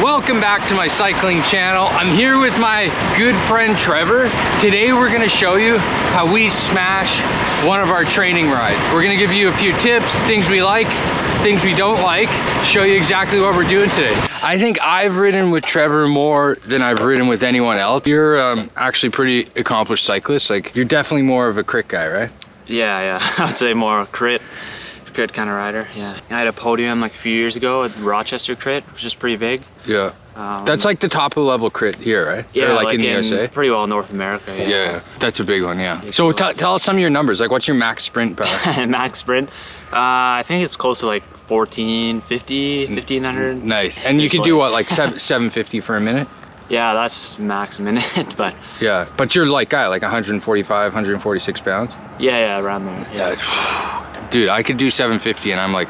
Welcome back to my cycling channel. I'm here with my good friend Trevor. Today we're gonna show you how we smash one of our training rides. We're gonna give you a few tips, things we like, things we don't like, show you exactly what we're doing today. I think I've ridden with Trevor more than I've ridden with anyone else. You're actually pretty accomplished cyclist. Like, you're definitely more of a crit guy, right? Yeah, I would say more crit kind of rider. Yeah, I had a podium like a few years ago at Rochester Crit, which is pretty big. Yeah. That's like the top of the level crit here, right? Yeah, or like in the USA? Pretty well North America. Yeah, that's a big one, yeah. So tell us some of your numbers. Like, what's your max sprint power? Max sprint? I think it's close to like 1450, 1500. Nice. And you could do what, like 750 for a minute? Yeah, that's max minute, but... Yeah, but you're like guy, like 145, 146 pounds? Yeah, around there. Yeah. Dude, I could do 750 and I'm like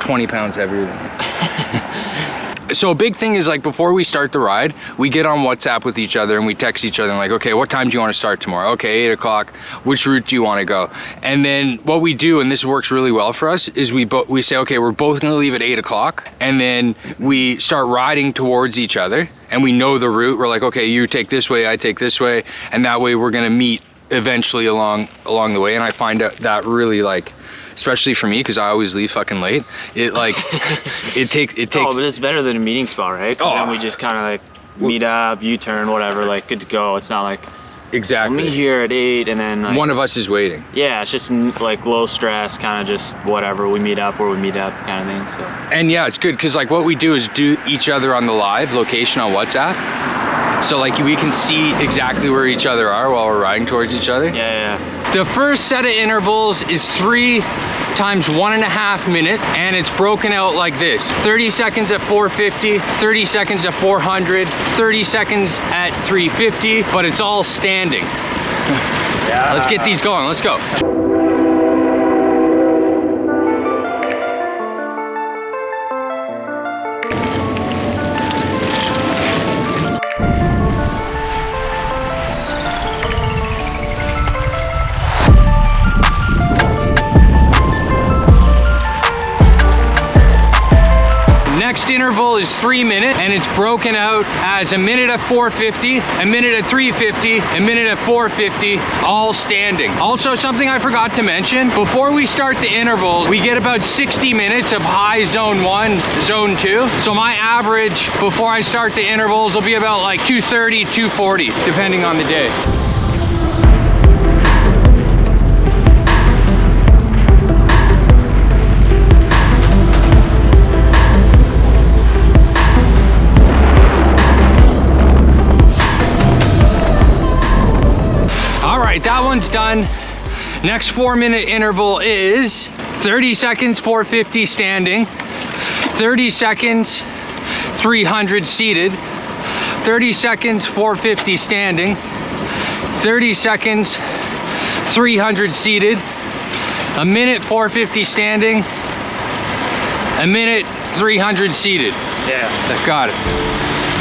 20 pounds heavier than you. So a big thing is, like, before we start the ride, we get on WhatsApp with each other and we text each other and like, okay, what time do you want to start tomorrow? Okay, 8 o'clock. Which route do you want to go? And then what we do, and this works really well for us, is we say, okay, we're both going to leave at 8 o'clock, and then we start riding towards each other and we know the route. We're like, okay, you take this way, I take this way, and that way we're going to meet eventually along the way. And I find that really, like, especially for me, because I always leave fucking late, it like it takes Oh, but it's better than a meeting spot, right? Because then we just kind of like meet up, U-turn, whatever, like good to go. It's not like exactly meet here at 8 and then like, one of us is waiting. Yeah, it's just like low stress, kind of just whatever, we meet up where we meet up kind of thing. So, and yeah, it's good because like what we do is do each other on the live location on WhatsApp. So like we can see exactly where each other are while we're riding towards each other. Yeah. The first set of intervals is 3 times 1.5 minutes, and it's broken out like this: 30 seconds at 450, 30 seconds at 400, 30 seconds at 350, but it's all standing. Yeah. Let's get these going, let's go. Next interval is 3 minutes, and it's broken out as a minute at 450, a minute at 350, a minute at 450, all standing. Also, something I forgot to mention, before we start the intervals, we get about 60 minutes of high zone 1, zone 2. So my average before I start the intervals will be about like 230, 240, depending on the day. That one's done. Next 4-minute interval is 30 seconds 450 standing, 30 seconds 300 seated, 30 seconds 450 standing, 30 seconds 300 seated, a minute 450 standing, a minute 300 seated. Yeah, got it.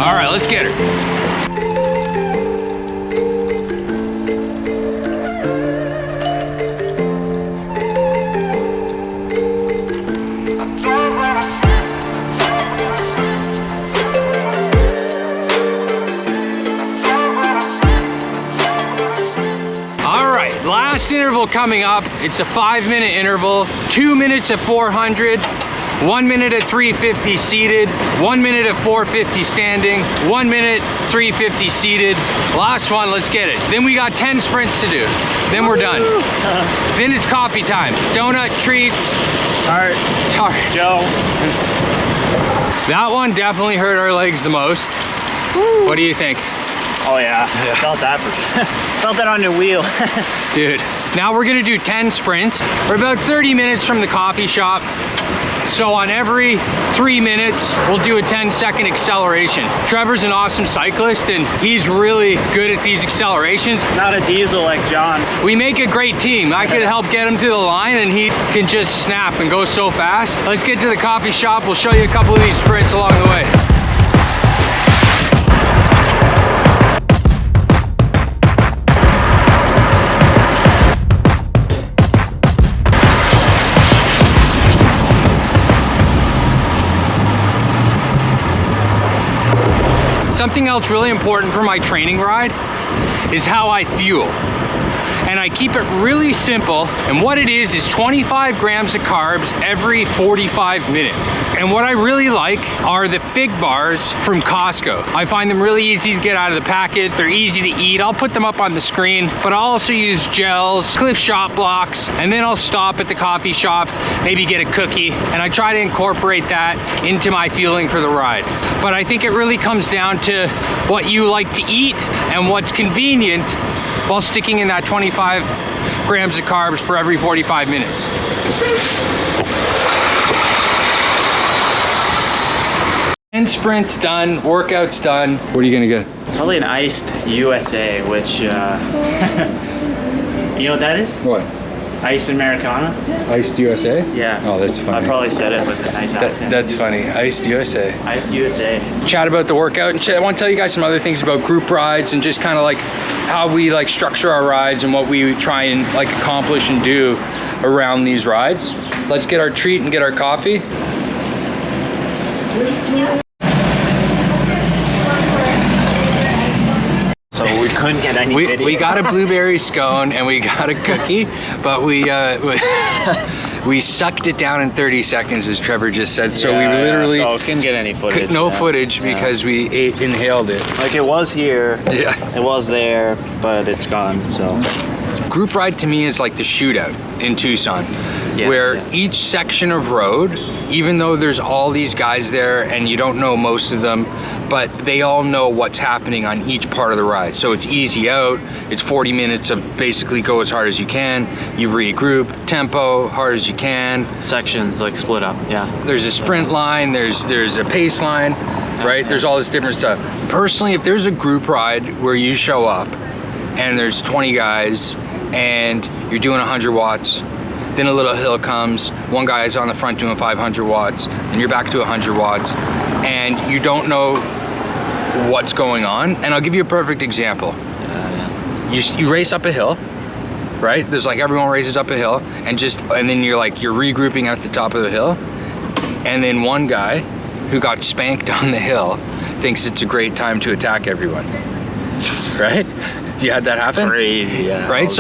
All right, let's get her. Last interval coming up, it's a 5-minute interval, 2 minutes at 400, 1 minute at 350 seated, 1 minute at 450 standing, 1 minute 350 seated. Last one, let's get it. Then we got 10 sprints to do. Then we're done. Then it's coffee time. Donut, treats. Tart. Joe. That one definitely hurt our legs the most. Woo. What do you think? Oh yeah. Felt that felt that on the wheel. Dude, now we're gonna do 10 sprints. We're about 30 minutes from the coffee shop. So on every 3 minutes, we'll do a 10-second acceleration. Trevor's an awesome cyclist and he's really good at these accelerations. Not a diesel like John. We make a great team. I could help get him to the line and he can just snap and go so fast. Let's get to the coffee shop. We'll show you a couple of these sprints along the way. Something else really important for my training ride is how I fuel. And I keep it really simple. And what it is 25 grams of carbs every 45 minutes. And what I really like are the fig bars from Costco. I find them really easy to get out of the packet. They're easy to eat. I'll put them up on the screen, but I'll also use gels, Cliff Shot blocks, and then I'll stop at the coffee shop, maybe get a cookie, and I try to incorporate that into my fueling for the ride. But I think it really comes down to what you like to eat and what's convenient, while sticking in that 25 grams of carbs for every 45 minutes. And sprint's done, workout's done. What are you gonna get? Probably an iced USA, which, you know what that is? What? Iced Americano? Iced USA? Yeah. Oh, that's funny. I probably said it with a nice accent. That's funny. Iced USA. Iced USA. Chat about the workout, and I want to tell you guys some other things about group rides and just kind of like how we like structure our rides and what we try and like accomplish and do around these rides. Let's get our treat and get our coffee. So we couldn't get any video. We got a blueberry scone and we got a cookie, but we sucked it down in 30 seconds, as Trevor just said. So we literally so couldn't get any footage. no footage because we inhaled it. Like it was here, Yeah. it was there, but it's gone. So Group ride to me is like the shootout in Tucson, where each section of road, even though there's all these guys there and you don't know most of them, but they all know what's happening on each part of the ride. So it's easy out, it's 40 minutes of basically go as hard as you can, you regroup, tempo, hard as you can. sections like split up, yeah. There's a sprint line, there's a pace line, right? There's all this different stuff. Personally, if there's a group ride where you show up and there's 20 guys and you're doing 100 watts, then a little hill comes, one guy is on the front doing 500 watts, and you're back to 100 watts, and you don't know what's going on. And I'll give you a perfect example. You race up a hill, right? There's like everyone races up a hill, and then you're regrouping at the top of the hill, and then one guy who got spanked on the hill thinks it's a great time to attack everyone, right? You had that happen? Crazy, yeah. Right?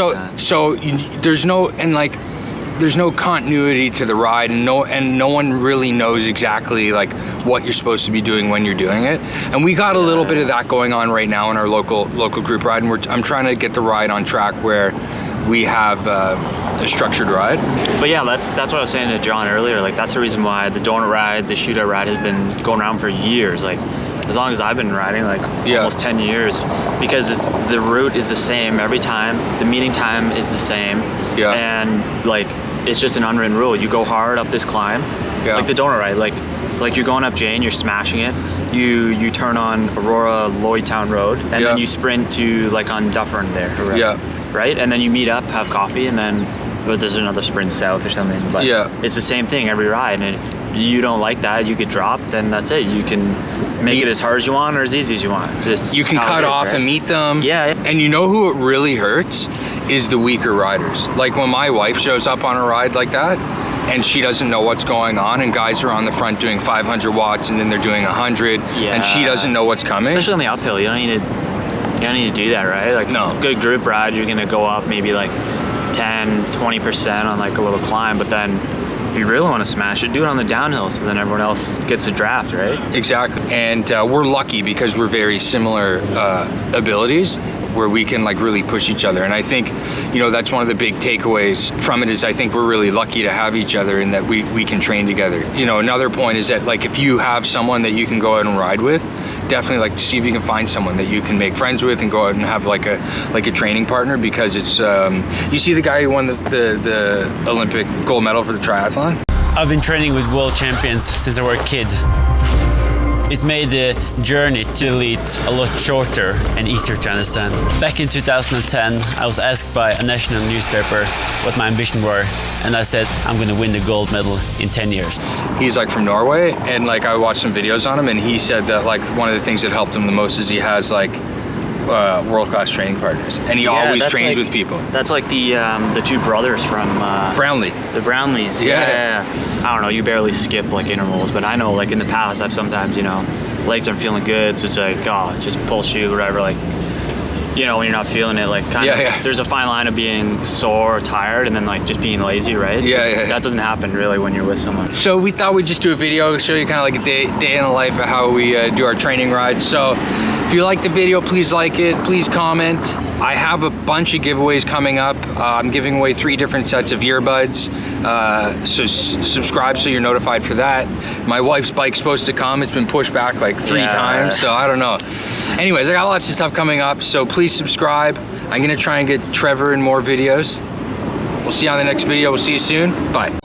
There's no continuity to the ride, and no one really knows exactly like what you're supposed to be doing when you're doing it. And we got a little bit of that going on right now in our local group ride, and I'm trying to get the ride on track where we have a structured ride. But yeah, that's what I was saying to John earlier. Like that's the reason why the donut ride, the shootout ride has been going around for years. Like as long as I've been riding, like almost 10 years, because the route is the same every time. The meeting time is the same. Yeah. And like it's just an unwritten rule. You go hard up this climb, like the donut ride. Like you're going up Jane, you're smashing it. You turn on Aurora Lloydtown Road, and then you sprint to like on Dufferin there. Right? Yeah. Right, and then you meet up, have coffee, and then there's another sprint south or something. But it's the same thing every ride. And if you don't like that, you get dropped, then that's it. You can make it as hard as you want or as easy as you want. You can cut off and meet them. Yeah. And you know who it really hurts is the weaker riders. Like when my wife shows up on a ride like that, and she doesn't know what's going on, and guys are on the front doing 500 watts, and then they're doing 100, and she doesn't know what's coming. Especially on the uphill, you don't need to do that, right? Like no good group ride, you're gonna go up maybe like 10-20% on like a little climb, but then if you really want to smash it, do it on the downhill, so then everyone else gets a draft, right? Exactly. And we're lucky because we're very similar abilities, where we can like really push each other. And I think, you know, that's one of the big takeaways from it is I think we're really lucky to have each other and that we can train together. You know, another point is that like if you have someone that you can go out and ride with, definitely like see if you can find someone that you can make friends with and go out and have like a training partner, because it's you see the guy who won the Olympic gold medal for the triathlon? I've been training with world champions since I was a kid. It made the journey to elite a lot shorter and easier to understand. Back in 2010, I was asked by a national newspaper what my ambition were, and I said I'm going to win the gold medal in 10 years. He's like from Norway, and like I watched some videos on him, and he said that like one of the things that helped him the most is he has like world-class training partners, and he always trains with people. That's like the two brothers from Brownlee. The Brownlees. Yeah. I don't know, you barely skip like intervals, but I know like in the past I've sometimes, you know, legs aren't feeling good, so it's like, oh, just pull shoe, whatever. Like, you know, when you're not feeling it, like kind of, there's a fine line of being sore or tired and then like just being lazy, right? So that doesn't happen really when you're with someone. So we thought we'd just do a video, show you kind of like a day in the life of how we do our training rides. So if you like the video, please like it, please comment. I have a bunch of giveaways coming up. I'm giving away 3 different sets of earbuds. So subscribe so you're notified for that. My wife's bike's supposed to come. It's been pushed back like 3 times, so I don't know. Anyways, I got lots of stuff coming up, so please subscribe. I'm gonna try and get Trevor in more videos. We'll see you on the next video. We'll see you soon. Bye.